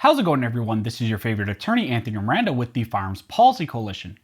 How's it going, everyone? This is your favorite attorney, Anthony Miranda, with the Firearms Policy Coalition.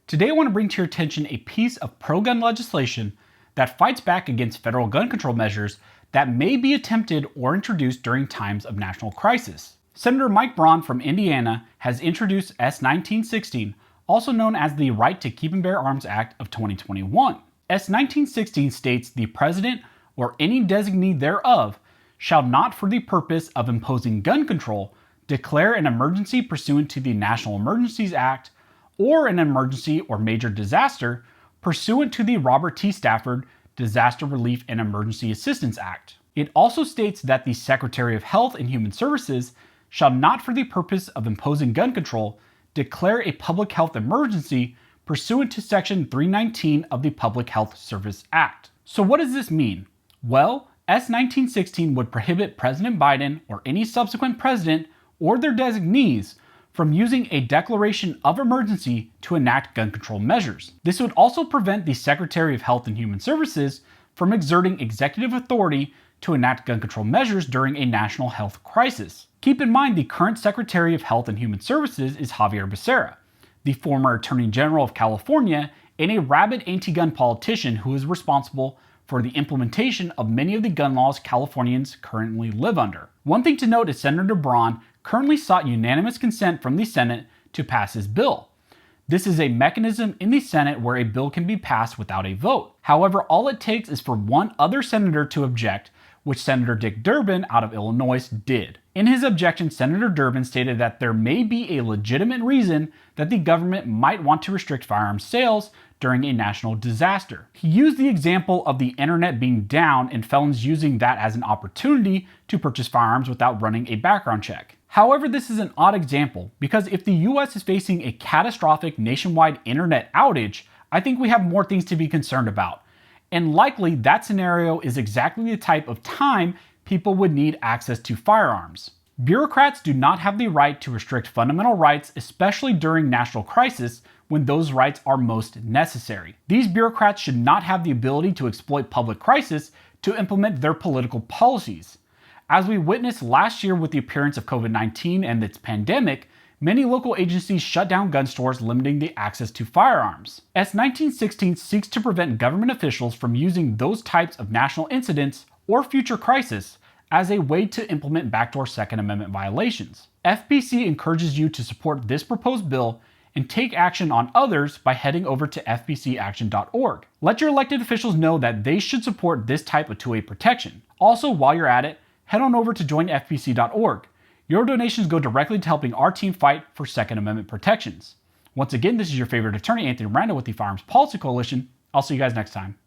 Today I want to bring to your attention a piece of pro-gun legislation that fights back against federal gun control measures that may be attempted or introduced during times of national crisis. Senator Mike Braun from Indiana has introduced S. 1916, also known as the Right to Keep and Bear Arms Act of 2021. S. 1916 states the President or any designee thereof shall not, for the purpose of imposing gun control, declare an emergency pursuant to the National Emergencies Act or an emergency or major disaster pursuant to the Robert T. Stafford Disaster Relief and Emergency Assistance Act. It also states that the Secretary of Health and Human Services shall not, for the purpose of imposing gun control, declare a public health emergency pursuant to Section 319 of the Public Health Service Act. So what does this mean? Well, S. 1916 would prohibit President Biden or any subsequent president or their designees from using a declaration of emergency to enact gun control measures. This would also prevent the Secretary of Health and Human Services from exerting executive authority to enact gun control measures during a national health crisis. Keep in mind the current Secretary of Health and Human Services is Xavier Becerra, the former Attorney General of California and a rabid anti-gun politician who is responsible for the implementation of many of the gun laws Californians currently live under. One thing to note is Senator Braun currently sought unanimous consent from the Senate to pass his bill. This is a mechanism in the Senate where a bill can be passed without a vote. However, all it takes is for one other senator to object, which Senator Dick Durbin out of Illinois did. In his objection, Senator Durbin stated that there may be a legitimate reason that the government might want to restrict firearms sales during a national disaster. He used the example of the internet being down and felons using that as an opportunity to purchase firearms without running a background check. However, this is an odd example because if the US is facing a catastrophic nationwide internet outage, I think we have more things to be concerned about. And likely that scenario is exactly the type of time people would need access to firearms. Bureaucrats do not have the right to restrict fundamental rights, especially during national crisis when those rights are most necessary. These bureaucrats should not have the ability to exploit public crisis to implement their political policies. As we witnessed last year with the appearance of COVID-19 and its pandemic, many local agencies shut down gun stores, limiting the access to firearms. S. 1916 seeks to prevent government officials from using those types of national incidents or future crisis as a way to implement backdoor Second Amendment violations. FPC encourages you to support this proposed bill and take action on others by heading over to fpcaction.org. Let your elected officials know that they should support this type of two-way protection. Also, while you're at it, head on over to joinfpc.org. Your donations go directly to helping our team fight for Second Amendment protections. Once again, this is your favorite attorney, Anthony Miranda, with the Firearms Policy Coalition. I'll see you guys next time.